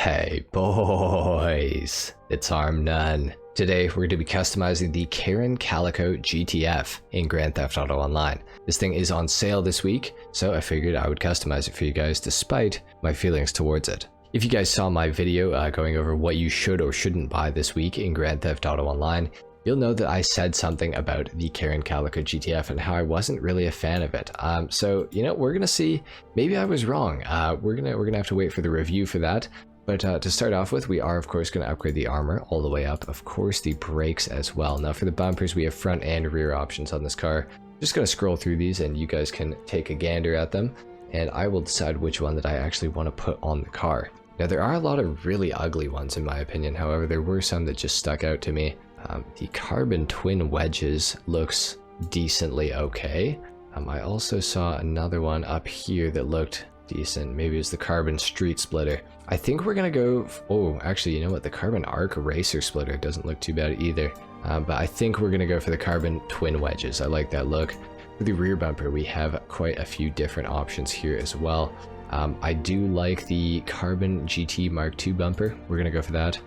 Hey boys, it's HarmNone. Today we're going to be customizing the Karin Calico GTF in Grand Theft Auto Online. This thing is on sale this week, so I figured I would customize it for you guys despite my feelings towards it. If you guys saw my video going over what you should or shouldn't buy this week in Grand Theft Auto Online, you'll know that I said something about the Karin Calico GTF and how I wasn't really a fan of it. So, you know, we're gonna see, maybe I was wrong. We're gonna have to wait for the review for that. But to start off with, we are of course going to upgrade the armor all the way up, of course the brakes as well. Now for the bumpers, we have front and rear options on this car. Just going to scroll through these and you guys can take a gander at them, and I will decide which one that I actually want to put on the car. Now there are a lot of really ugly ones in my opinion, however there were some that just stuck out to me. The carbon twin wedges looks decently okay. I also saw another one up here that looked decent. Maybe it's the carbon street splitter. I think we're gonna go, oh actually you know what, the carbon arc racer splitter doesn't look too bad either, but I think we're gonna go for the carbon twin wedges. I like that look. For the rear bumper we have quite a few different options here as well. I do like the carbon GT Mark II bumper. We're gonna go for that.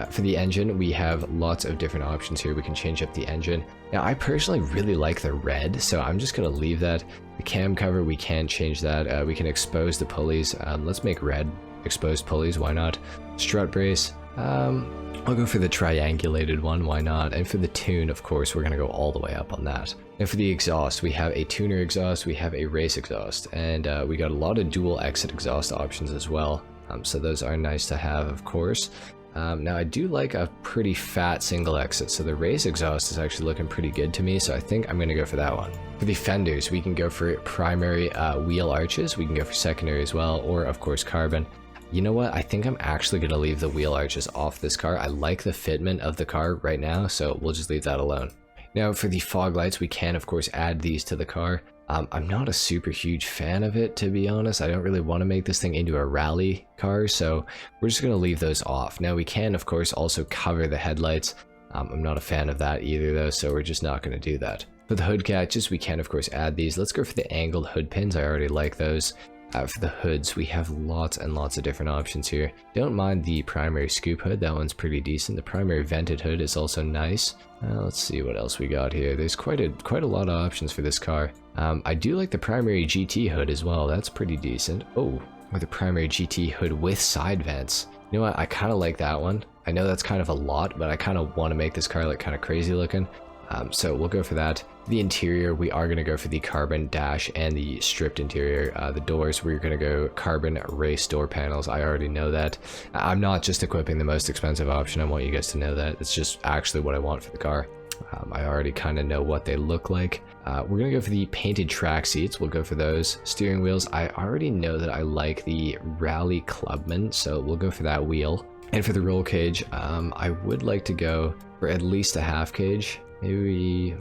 For the engine, we have lots of different options here. We can change up the engine. Now, I personally really like the red, so I'm just going to leave that. The cam cover, we can change that. We can expose the pulleys. Let's make red exposed pulleys. Why not? Strut brace. I'll go for the triangulated one. Why not? And for the tune, of course, we're going to go all the way up on that. And for the exhaust, we have a tuner exhaust. We have a race exhaust. And we got a lot of dual exit exhaust options as well. So those are nice to have, of course. Now I do like a pretty fat single exit, so the race exhaust is actually looking pretty good to me, so I think I'm going to go for that one. For the fenders, we can go for primary wheel arches, we can go for secondary as well, or of course carbon. You know what, I think I'm actually going to leave the wheel arches off this car. I like the fitment of the car right now, so we'll just leave that alone. Now for the fog lights, we can of course add these to the car. I'm not a super huge fan of it, to be honest. I don't really want to make this thing into a rally car, so we're just going to leave those off. Now we can of course also cover the headlights. I'm not a fan of that either though, so we're just not going to do that. For the hood catches, we can of course add these. Let's go for the angled hood pins. I already like those. For the hoods, we have lots and lots of different options here. Don't mind the primary scoop hood, that one's pretty decent. The primary vented hood is also nice. Let's see what else we got here. There's quite a lot of options for this car. I do like the primary GT hood as well, that's pretty decent. Oh, with the primary GT hood with side vents. You know what, I kind of like that one. I know that's kind of a lot, but I kind of want to make this car look kind of crazy looking. So we'll go for that. The interior, we are going to go for the carbon dash and the stripped interior. The doors, we're going to go carbon race door panels. I already know that. I'm not just equipping the most expensive option. I want you guys to know that. It's just actually what I want for the car. I already kind of know what they look like. We're going to go for the painted track seats. We'll go for those. Steering wheels, I already know that I like the Rally Clubman, so we'll go for that wheel. And for the roll cage, I would like to go for at least a half cage. Maybe,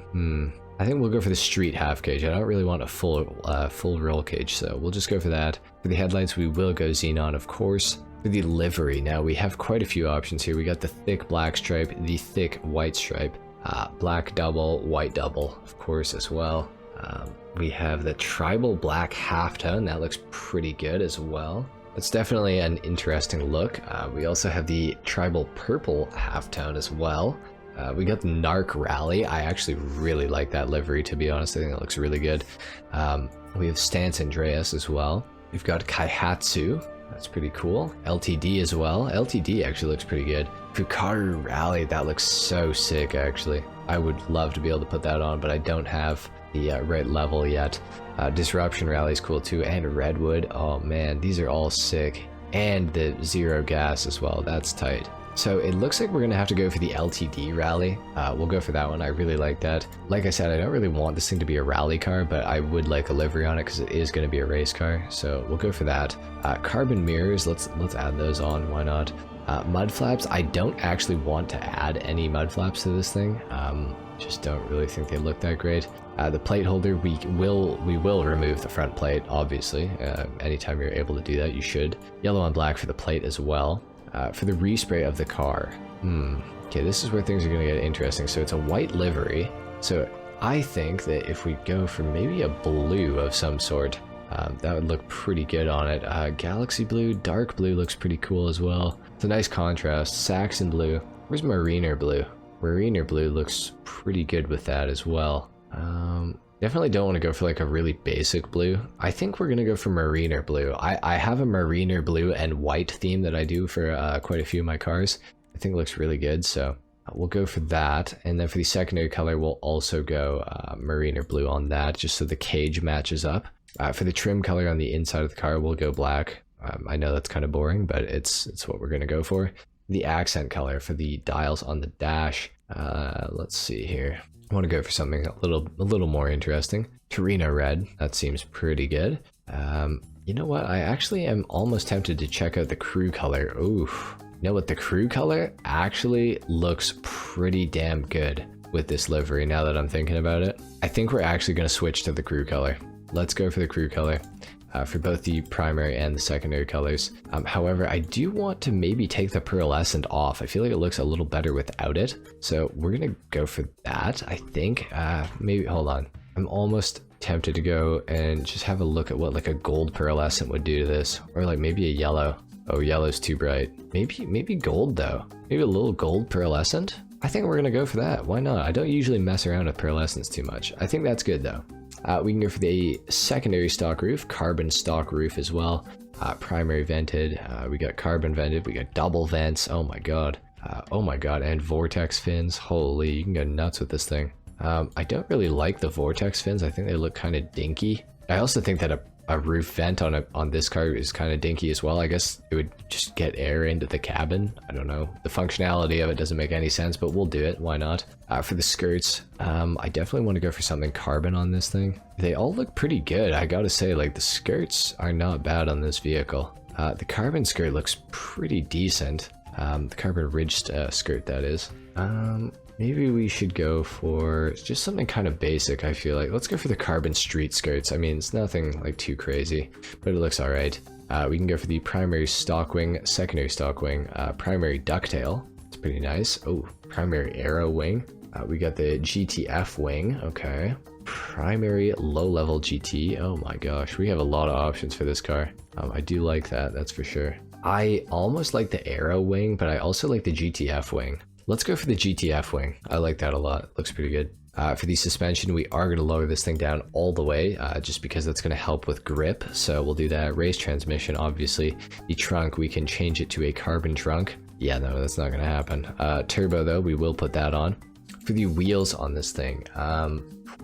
I think we'll go for the street half cage. I don't really want a full roll cage, so we'll just go for that. For the headlights, we will go xenon, of course. For the livery, now we have quite a few options here. We got the thick black stripe, the thick white stripe, black double, white double, of course, as well. We have the tribal black halftone. That looks pretty good as well. It's definitely an interesting look. We also have the tribal purple halftone as well. We got the Narc Rally. I actually really like that livery, to be honest. I think it looks really good. We have Stance Andreas as well. We've got Kaihatsu. That's pretty cool. LTD as well. LTD actually looks pretty good. Fukaru Rally. That looks so sick, actually. I would love to be able to put that on, but I don't have the right level yet. Disruption Rally is cool too. And Redwood. Oh man, these are all sick. And the Zero Gas as well. That's tight. So it looks like we're going to have to go for the LTD rally. We'll go for that one. I really like that. Like I said, I don't really want this thing to be a rally car, but I would like a livery on it because it is going to be a race car. So we'll go for that. Carbon mirrors, let's add those on. Why not? Mud flaps, I don't actually want to add any mud flaps to this thing. Just don't really think they look that great. The plate holder, we will remove the front plate, obviously. Anytime you're able to do that, you should. Yellow and black for the plate as well. For the respray of the car, okay, this is where things are going to get interesting. So it's a white livery, so I think that if we go for maybe a blue of some sort, That would look pretty good on it. Galaxy blue, dark blue looks pretty cool as well. It's a nice contrast. Saxon blue. Where's Mariner blue? Mariner blue looks pretty good with that as well. Definitely don't want to go for like a really basic blue. I think we're gonna go for Mariner blue. I have a Mariner blue and white theme that I do for quite a few of my cars. I think it looks really good, so we'll go for that. And then for the secondary color, we'll also go Mariner blue on that, just so the cage matches up. For the trim color on the inside of the car, we'll go black. I know that's kind of boring, but it's what we're gonna go for. The accent color for the dials on the dash. Let's see here. I want to go for something a little more interesting. Torino red. That seems pretty good. You know what? I actually am almost tempted to check out the crew color. Oof. You know what? The crew color actually looks pretty damn good with this livery now that I'm thinking about it. I think we're actually going to switch to the crew color. Let's go for the crew color. For both the primary and the secondary colors. However, I do want to maybe take the pearlescent off. I feel like it looks a little better without it. So we're going to go for that, I think. Maybe, hold on. I'm almost tempted to go and just have a look at what like a gold pearlescent would do to this. Or like maybe a yellow. Oh, yellow's too bright. Maybe gold though. Maybe a little gold pearlescent. I think we're going to go for that. Why not? I don't usually mess around with pearlescents too much. I think that's good though. We can go for the secondary stock roof, carbon stock roof as well. Primary vented, we got carbon vented, we got double vents, oh my god, and vortex fins. Holy, you can go nuts with this thing. I don't really like the vortex fins. I think they look kind of dinky. I also think that a roof vent on this car is kind of dinky as well. I guess it would just get air into the cabin. I don't know. The functionality of it doesn't make any sense, but we'll do it. Why not? For the skirts, I definitely want to go for something carbon on this thing. They all look pretty good. I gotta say, like, the skirts are not bad on this vehicle. The carbon skirt looks pretty decent. The carbon ridged skirt, that is. Maybe we should go for just something kind of basic, I feel like. Let's go for the carbon street skirts. I mean, it's nothing like too crazy, but it looks alright. We can go for the primary stock wing, secondary stock wing, primary ducktail. It's pretty nice. Oh, primary arrow wing. We got the GTF wing, okay. Primary low-level GT. Oh my gosh, we have a lot of options for this car. I do like that, that's for sure. I almost like the arrow wing, but I also like the GTF wing. Let's go for the GTF wing. I like that a lot. Looks pretty good. For the suspension, we are going to lower this thing down all the way, just because that's going to help with grip. So we'll do that. Race transmission, obviously. The trunk, we can change it to a carbon trunk. Yeah, no, that's not going to happen. Turbo, though, we will put that on. For the wheels on this thing,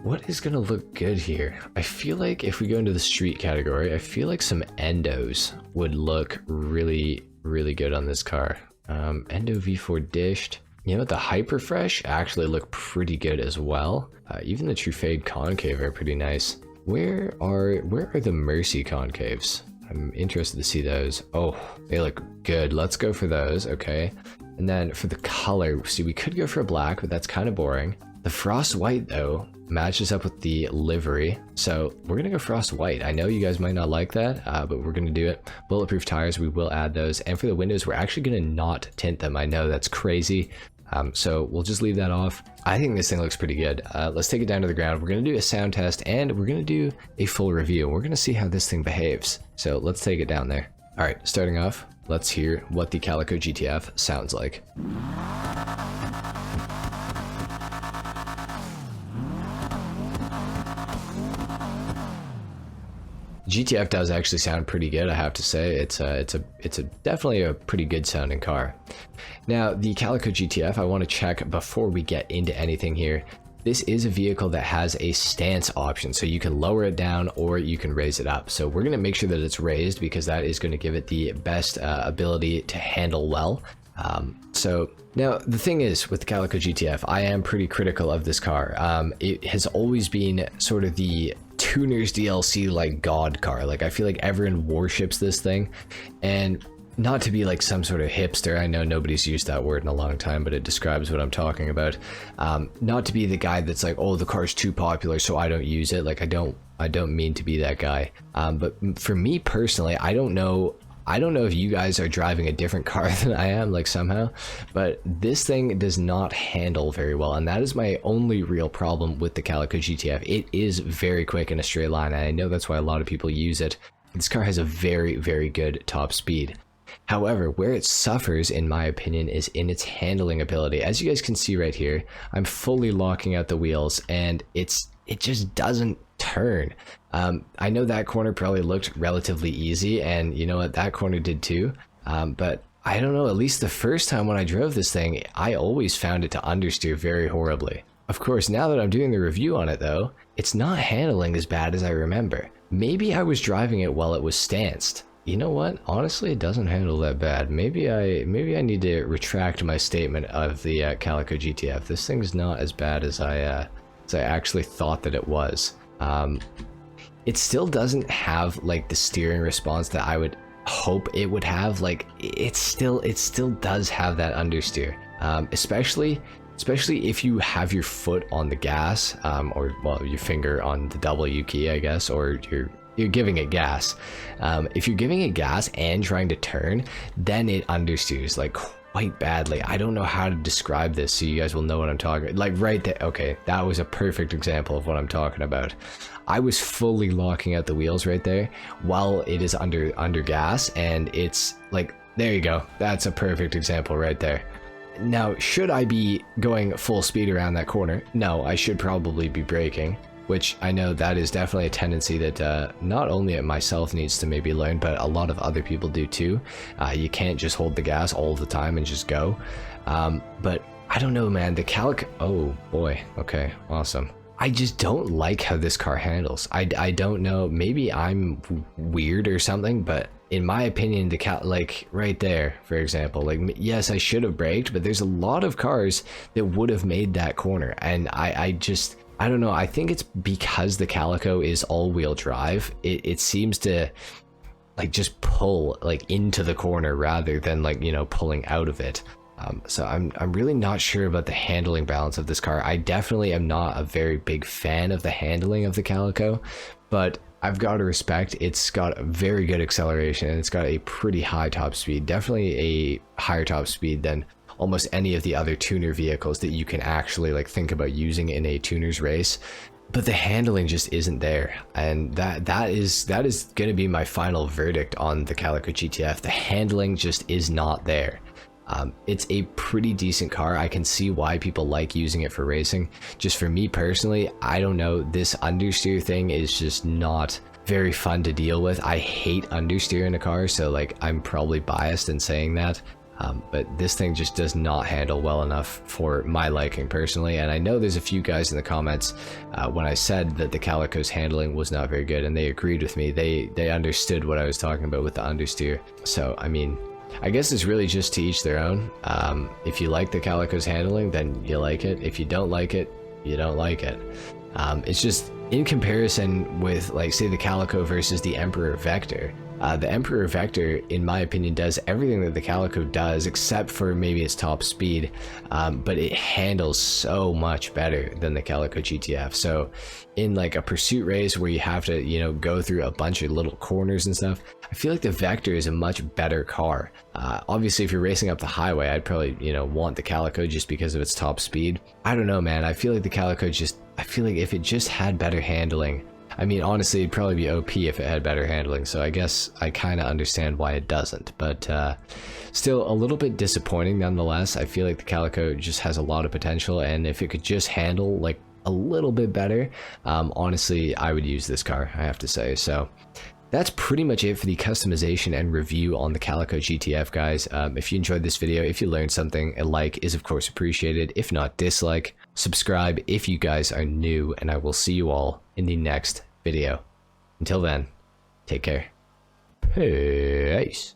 what is going to look good here? I feel like if we go into the street category, I feel like some endos would look really, really good on this car. Endo V4 dished. You know, the Hyperfresh actually look pretty good as well. Even the True Fade concave are pretty nice. Where are the Mercy concaves? I'm interested to see those. Oh, they look good. Let's go for those, okay. And then for the color, see, we could go for a black, but that's kind of boring. The Frost White, though, matches up with the livery, so we're gonna go Frost White. I know you guys might not like that, but we're gonna do it. Bulletproof tires, we will add those. And for the windows, we're actually gonna not tint them. I know that's crazy. So we'll just leave that off. I think this thing looks pretty good. Let's take it down to the ground. We're gonna do a sound test and we're gonna do a full review. We're gonna see how this thing behaves. So let's take it down there. All right, starting off, let's hear what the Calico GTF sounds like. GTF does actually sound pretty good, I have to say. It's definitely a pretty good sounding car. Now, the Calico GTF, I want to check before we get into anything here. This is a vehicle that has a stance option, so you can lower it down or you can raise it up. So we're going to make sure that it's raised because that is going to give it the best ability to handle well. So now the thing is with the Calico GTF, I am pretty critical of this car. It has always been sort of the tuner's DLC like god car. Like I feel like everyone worships this thing, and not to be like some sort of hipster, I know nobody's used that word in a long time, but it describes what I'm talking about. Not to be the guy that's like, oh, the car's too popular so I don't use it. Like I don't mean to be that guy. But for me personally, I don't know I don't know if you guys are driving a different car than I am, like somehow, but this thing does not handle very well, and that is my only real problem with the Calico GTF. It is very quick in a straight line, and I know that's why a lot of people use it. This car has a very, very good top speed. However, where it suffers, in my opinion, is in its handling ability. As you guys can see right here, I'm fully locking out the wheels, and it just doesn't turn. I know that corner probably looked relatively easy, and you know what, that corner did too, but I don't know, at least the first time when I drove this thing, I always found it to understeer very horribly. Of course, now that I'm doing the review on it though, it's not handling as bad as I remember. Maybe I was driving it while it was stanced. You know what, honestly, it doesn't handle that bad. Maybe I need to retract my statement of the Calico GTF. This thing's not as bad as I actually thought that it was. It still doesn't have like the steering response that I would hope it would have. Like it still does have that understeer, especially if you have your foot on the gas, or well, your finger on the W key, I guess, or you're giving it gas. If you're giving it gas and trying to turn, then it understeers like quite badly. I don't know how to describe this so you guys will know what I'm talking about. Like right there, okay, that was a perfect example of what I'm talking about. I was fully locking out the wheels right there while it is under gas, and it's like, there you go, that's a perfect example right there. Now, should I be going full speed around that corner? No, I should probably be braking, which I know that is definitely a tendency that not only myself needs to maybe learn, but a lot of other people do too. You can't just hold the gas all the time and just go. But I don't know, man, the Calico, oh boy, okay, awesome. I just don't like how this car handles. I don't know, maybe I'm weird or something, but in my opinion, like right there, for example, like yes, I should have braked, but there's a lot of cars that would have made that corner, and I don't know, I think it's because the Calico is all-wheel drive. It seems to like just pull like into the corner rather than like, you know, pulling out of it. So I'm really not sure about the handling balance of this car. I definitely am not a very big fan of the handling of the Calico, but I've got to respect it's got a very good acceleration, and it's got a pretty high top speed, definitely a higher top speed than almost any of the other tuner vehicles that you can actually like think about using in a tuner's race. But the handling just isn't there, and that is going to be my final verdict on the Calico GTF. The handling just is not there. It's a pretty decent car. I can see why people like using it for racing. Just for me personally, I don't know, this understeer thing is just not very fun to deal with. I hate understeer in a car, so like I'm probably biased in saying that. But this thing just does not handle well enough for my liking personally, and I know there's a few guys in the comments when I said that the Calico's handling was not very good, and they agreed with me. They understood what I was talking about with the understeer. So I mean, I guess it's really just to each their own. If you like the Calico's handling, then you like it. If you don't like it, you don't like it. It's just in comparison with, like, say the Calico versus the Emperor Vector. The Emperor Vector, in my opinion, does everything that the Calico does, except for maybe its top speed, but it handles so much better than the Calico GTF. So in like a pursuit race where you have to, you know, go through a bunch of little corners and stuff, I feel like the Vector is a much better car. Obviously, if you're racing up the highway, I'd probably, you know, want the Calico just because of its top speed. I don't know, man. I feel like the Calico I feel like if it just had better handling, I mean, honestly, it'd probably be OP if it had better handling, so I guess I kind of understand why it doesn't, but still a little bit disappointing nonetheless. I feel like the Calico just has a lot of potential, and if it could just handle like a little bit better, honestly, I would use this car, I have to say. So that's pretty much it for the customization and review on the Calico GTF, guys. If you enjoyed this video, if you learned something, a like is of course appreciated. If not, dislike. Subscribe if you guys are new, and I will see you all in the next video. Until then, take care. Peace.